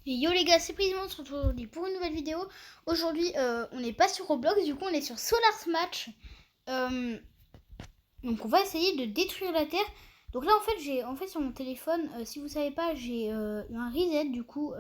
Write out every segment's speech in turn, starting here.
Et yo les gars, c'est Prisme, on se retrouve aujourd'hui pour une nouvelle vidéo. Aujourd'hui, on n'est pas sur Roblox, du coup on est sur Solar Smash. Donc on va essayer de détruire la Terre. Donc là en fait sur mon téléphone, si vous savez pas, j'ai eu un reset, du coup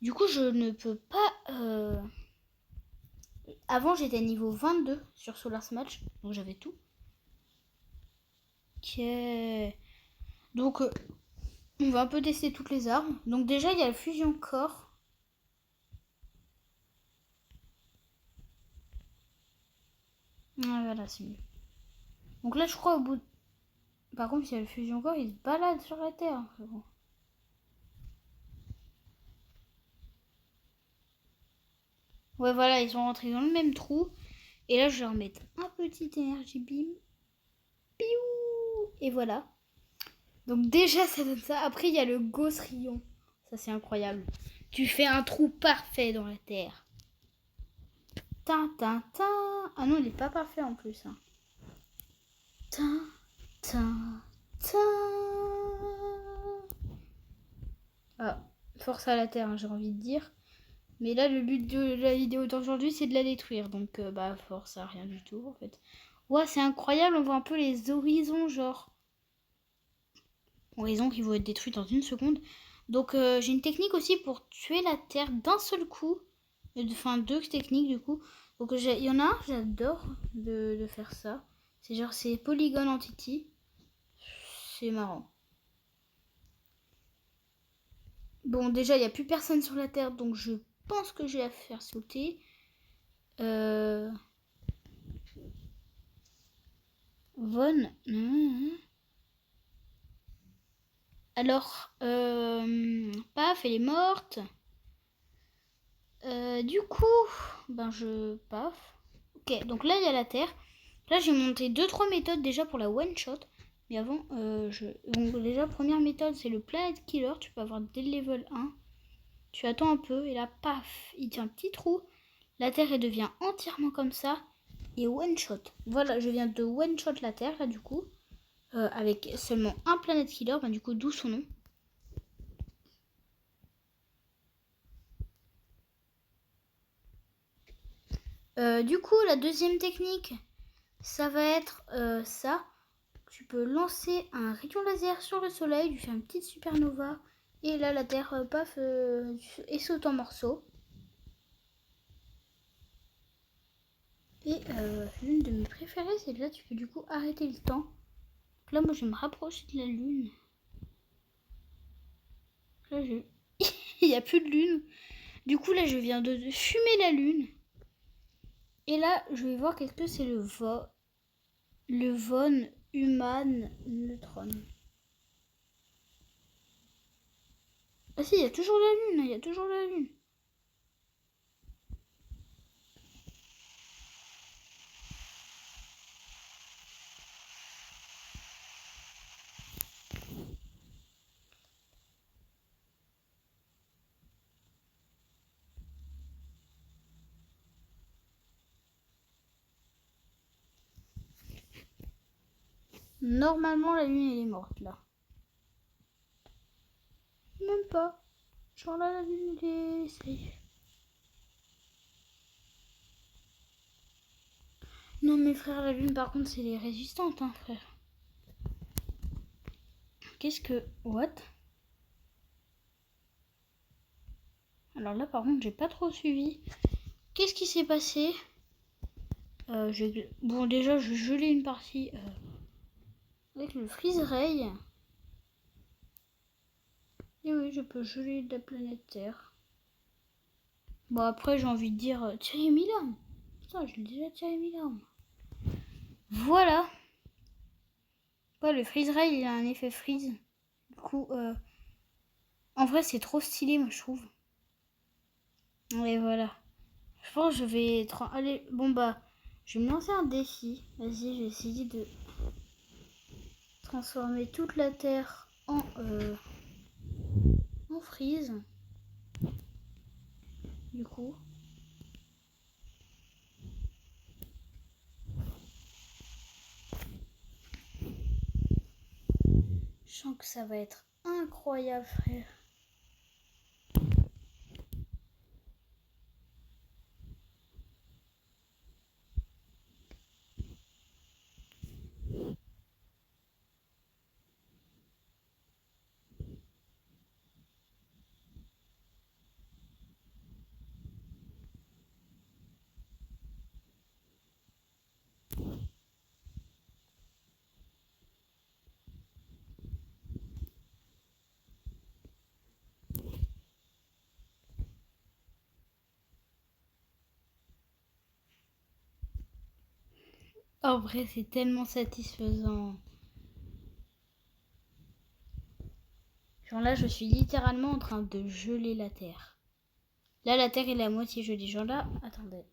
je ne peux pas... Avant j'étais niveau 22 sur Solar Smash, donc j'avais tout. Ok. Donc on va un peu tester toutes les armes. Donc déjà il y a la fusion corps. Ah, voilà, c'est mieux. Donc là, je crois au bout. Par contre, s'il y a le fusion corps, il se balade sur la Terre. Bon. Ouais, voilà, ils sont rentrés dans le même trou. Et là, je vais leur mettre un petit énergie beam. Piou. Et voilà. Donc déjà, ça donne ça. Après, il y a le Ghost Rayon. Ça, c'est incroyable. Tu fais un trou parfait dans la Terre. Tin, tin, tin. Ah non, il n'est pas parfait en plus. Hein. Tin, tin, tin. Ah, force à la Terre, hein, j'ai envie de dire. Mais là, le but de la vidéo d'aujourd'hui, c'est de la détruire. Donc, force à rien du tout, en fait. Ouais, c'est incroyable. On voit un peu les horizons, genre. Horizons qui vont être détruits dans une seconde. Donc, j'ai une technique aussi pour tuer la Terre d'un seul coup. Enfin, deux techniques, du coup. Donc, il y en a un, j'adore de faire ça. C'est genre, c'est Polygon Entity. C'est marrant. Bon, déjà, il n'y a plus personne sur la Terre, donc je pense que je vais la faire sauter. Von. Alors, paf, elle est morte. Du coup, paf. Ok, donc là, il y a la Terre. Là, j'ai monté 2-3 méthodes déjà pour la one-shot. Mais avant, donc déjà, première méthode, c'est le Planet Killer. Tu peux avoir dès le level 1. Tu attends un peu, et là, paf, il tient un petit trou. La Terre, elle devient entièrement comme ça. Et one-shot. Voilà, je viens de one-shot la Terre, là, du coup. Avec seulement un Planet Killer, du coup, d'où son nom. Du coup, la deuxième technique, ça va être ça. Tu peux lancer un rayon laser sur le soleil, lui faire une petite supernova. Et là, la Terre, paf, et saute en morceaux. Et l'une de mes préférées, c'est que là, tu peux du coup arrêter le temps. Donc là, moi, je vais me rapprocher de la Lune. Là, il n'y a plus de Lune. Du coup, là, je viens de fumer la Lune. Et là, je vais voir qu'est-ce que c'est le von Human Neutron. Ah si, il y a toujours la Lune, il y a toujours la Lune. Normalement, la Lune, elle est morte, là. Même pas. Genre là, la Lune, elle est safe. Non, mais frère, la Lune, par contre, c'est les résistantes, hein, frère. Qu'est-ce que... What? Alors là, par contre, j'ai pas trop suivi. Qu'est-ce qui s'est passé? Bon, déjà, je gelais une partie avec le freeze ray. Et oui, je peux geler de la planète Terre. Bon, après, j'ai envie de dire Thierry Milan. Putain, je l'ai déjà Thierry Milan. Voilà. Ouais, le freeze ray, il a un effet freeze. Du coup, en vrai, c'est trop stylé, moi, je trouve. Et voilà. Je pense que je vais... Allez, bon, je vais me lancer un défi. Vas-y, je vais essayer de transformer toute la Terre en freeze. Du coup. Je sens que ça va être incroyable, frère. En vrai, c'est tellement satisfaisant. Genre là, je suis littéralement en train de geler la terre. Là, la terre est à moitié gelée. Genre là, attendez.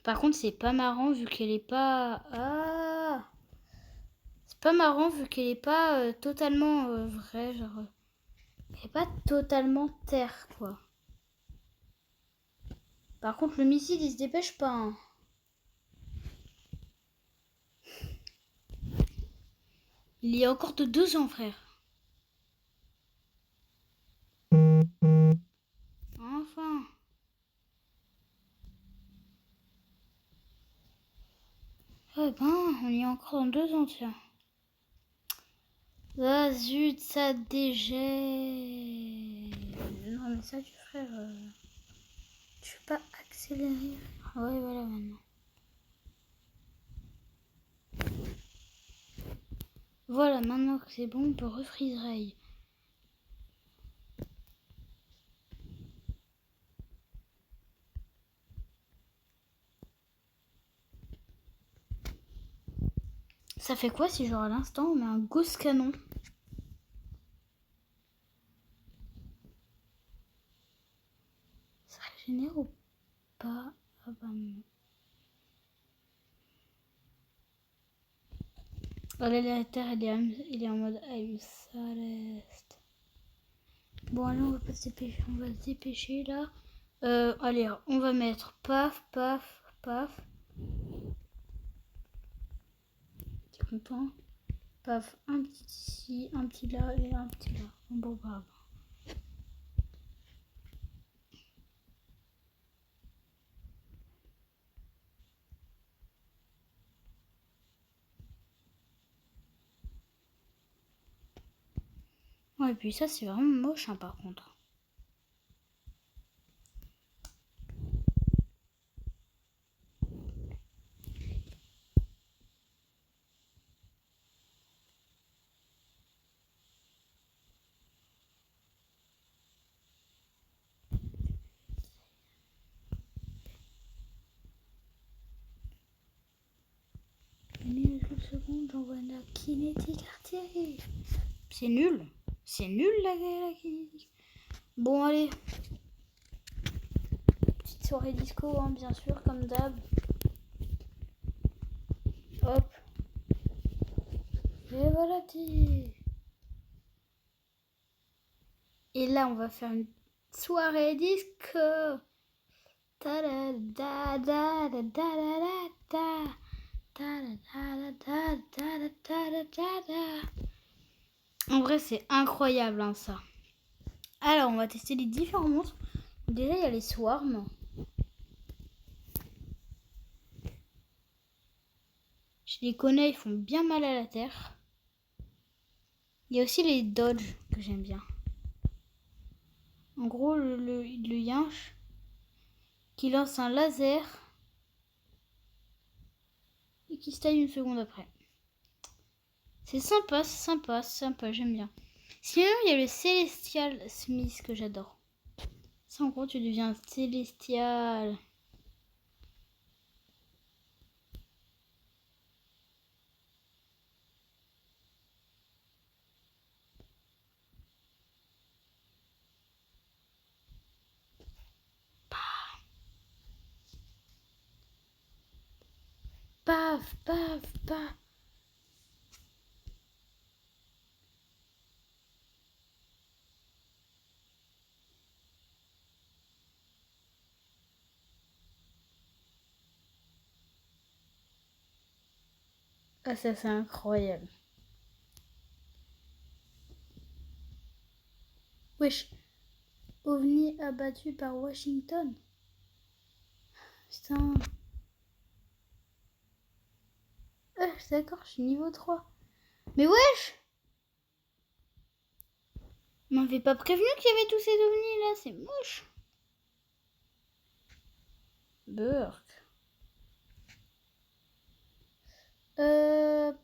Par contre, c'est pas marrant vu qu'elle est pas... Ah! C'est pas marrant vu qu'elle est pas totalement vraie. Genre, elle est pas totalement terre, quoi. Par contre, le missile, il se dépêche pas. Hein. Il y a encore de 2 ans, frère. Enfin. Ouais, ben, on y est encore dans 2 ans, tiens. Ah, zut, ça dégèle. Non, mais ça, tu frère... Tu peux pas accélérer. Ouais, voilà, maintenant. Voilà, maintenant que c'est bon, on peut refreeze. Ça fait quoi si genre à l'instant on met un ghost canon? Ça régénère ou pas? Ah bah non. Allez, la terre elle est en mode I'm Celeste. Bon allez, on va pas se dépêcher, on va se dépêcher là. Allez, on va mettre paf, paf, paf. T'es content? Paf, un petit ici, un petit là et un petit là. Bon bah. Ouais, et puis ça c'est vraiment moche hein, par contre. Une seconde, j'envoie la kinétique artillerie. C'est nul. C'est nul la kinétique. Bon allez. Petite soirée disco, hein, bien sûr, comme d'hab. Hop. Et voilà, petit. Et là, on va faire une soirée disco. Ta da da da da da da da. En vrai, c'est incroyable, hein, ça. Alors, on va tester les différents monstres. Déjà, il y a les swarms. Je les connais, ils font bien mal à la terre. Il y a aussi les dodge que j'aime bien. En gros, le yinche qui lance un laser et qui se taille une seconde après. C'est sympa, j'aime bien. Sinon, il y a le Celestial Smith que j'adore. Ça, en gros, tu deviens célestial. Paf, paf, paf. Ah, ça, c'est incroyable. Wesh. OVNI abattu par Washington. Putain. D'accord, je suis niveau 3. Mais wesh! On m'avait pas prévenu qu'il y avait tous ces ovnis là, c'est moche. Burk.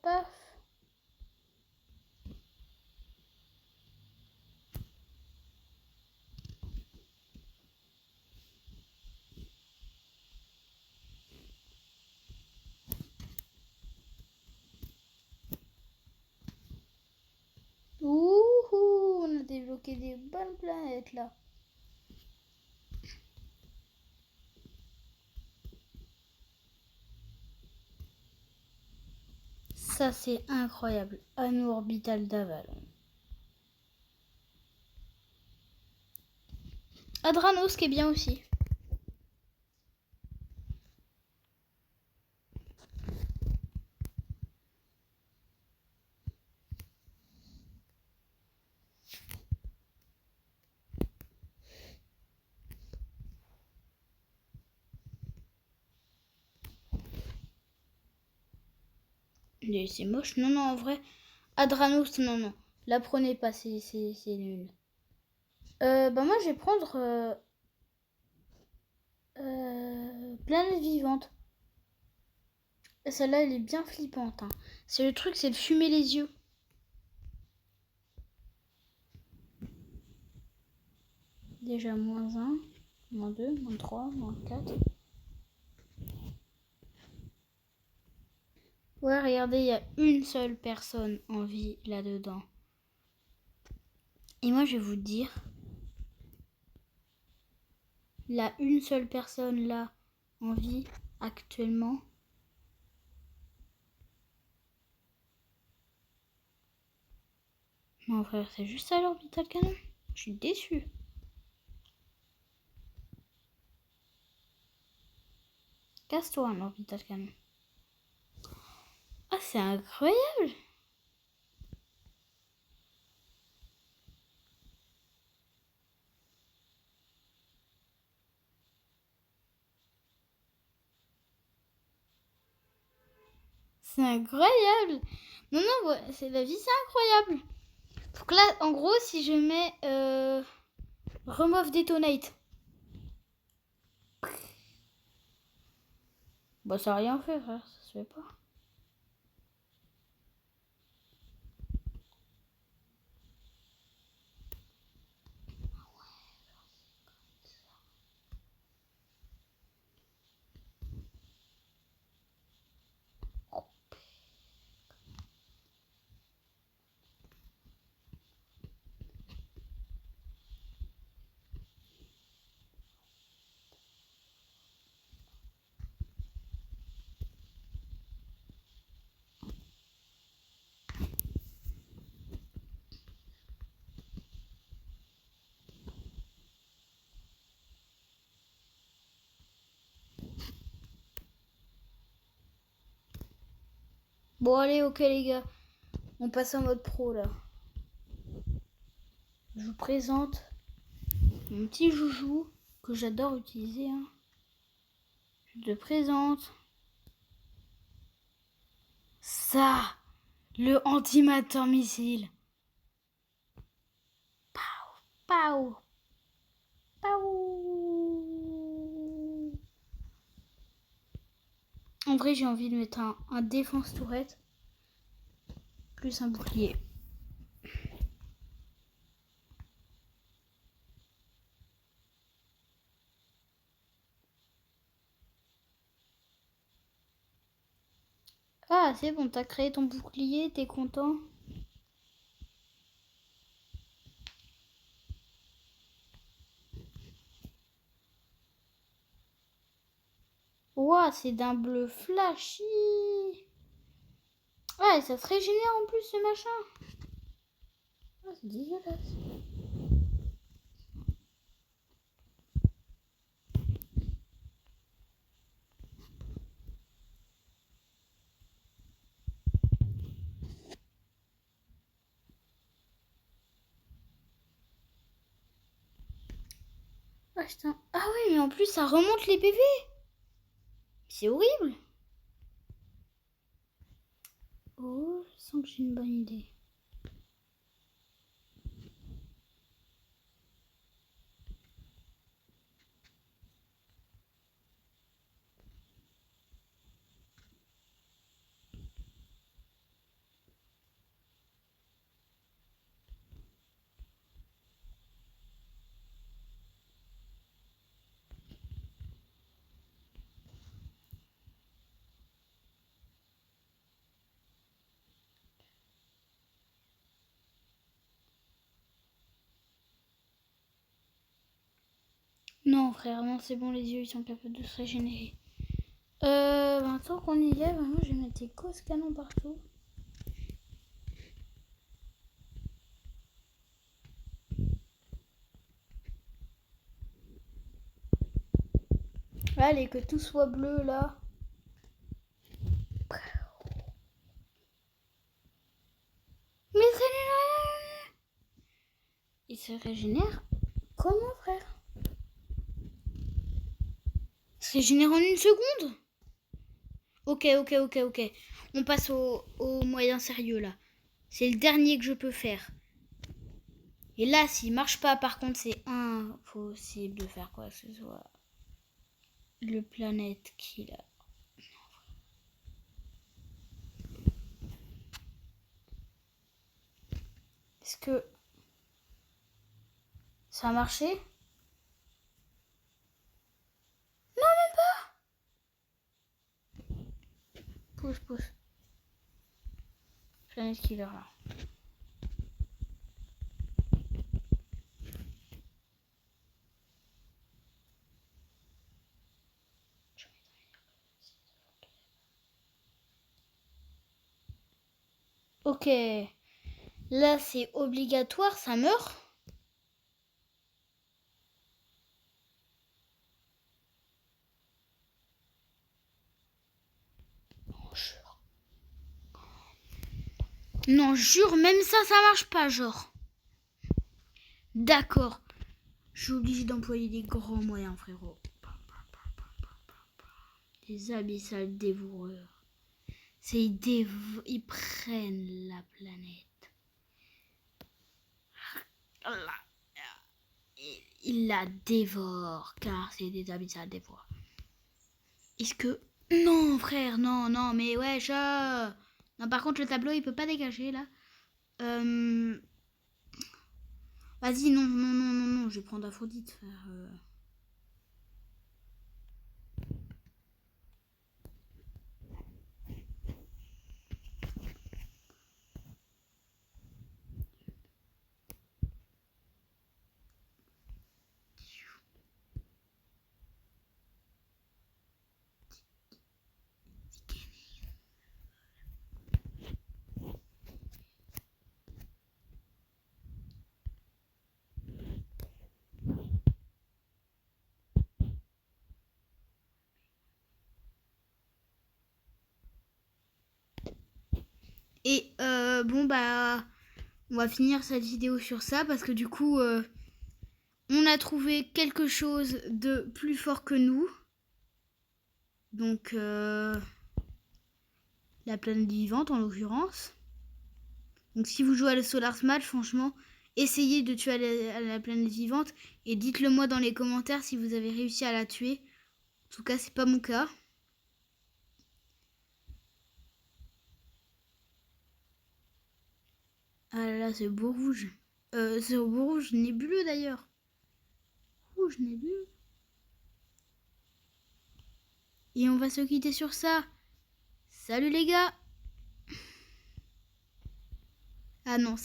Paf. qu'il y ait des bonnes planètes là. Ça, c'est incroyable. Anneau orbital d'Avalon. Adranos qui est bien aussi. C'est moche. Non, non, en vrai. Adranos, non, non. La prenez pas, c'est nul. Moi, je vais prendre... planète vivante. Celle-là, elle est bien flippante. Hein. C'est le truc, c'est de fumer les yeux. Déjà, -1, -2, -3, -4. Ouais, regardez, il y a une seule personne en vie là-dedans. Et moi, je vais vous dire... Là, une seule personne là en vie actuellement. Non, frère, c'est juste ça l'orbital canon. Je suis déçue. Casse-toi, un orbital canon. Ah, c'est incroyable! C'est incroyable! Non, non, ouais, c'est la vie, c'est incroyable! Donc là, en gros, si je mets Remove Detonate. Bah, ça a rien fait, frère, ça se fait pas. Bon, allez, ok, les gars. On passe en mode pro, là. Je vous présente mon petit joujou que j'adore utiliser. Hein. Je te présente ça, le antimatter missile. Pau, pau, pau. En vrai, j'ai envie de mettre un défense tourette plus un bouclier. Ah, c'est bon, t'as créé ton bouclier, t'es content? Ouah, c'est d'un bleu flashy. Ah, et ça se régénère en plus ce machin. Ah, c'est dégueulasse. Ah, putain. Ah oui, mais en plus, ça remonte les PV. C'est horrible. Oh, je sens que j'ai une bonne idée. Non, frère, non, c'est bon, les yeux, ils sont capables de se régénérer. Tant qu'on y est, vraiment, je vais mettre des causes canons partout. Allez, que tout soit bleu, là. Mais il se régénère comment, frère? Il se régénère en 1 seconde? Ok. On passe au moyen sérieux, là. C'est le dernier que je peux faire. Et là, s'il marche pas, par contre, c'est impossible de faire quoi que ce soit. Le planète killer. Est-ce que ça a marché? Non, même pas. Pousse. Planète killer, là. Ok. Là, c'est obligatoire, ça meurt. Non, jure, même ça marche pas, genre. D'accord. Je suis obligée d'employer des grands moyens, frérot. Des abyssales dévoreurs. Ils prennent la planète. Ils la dévorent, car c'est des abyssales dévoreurs. Est-ce que... Non, frère, non, mais ouais, Non, par contre, le tableau, il peut pas dégager, là. Vas-y, non, je vais prendre Aphrodite, frère. Et bon, bah, on va finir cette vidéo sur ça parce que du coup, on a trouvé quelque chose de plus fort que nous. Donc, la planète vivante en l'occurrence. Donc, si vous jouez à le Solar Smash, franchement, essayez de tuer la planète vivante et dites-le moi dans les commentaires si vous avez réussi à la tuer. En tout cas, c'est pas mon cas. Ah là là, c'est beau rouge. C'est beau rouge nébuleux d'ailleurs. Rouge nébuleux. Et on va se quitter sur ça. Salut les gars. Ah non.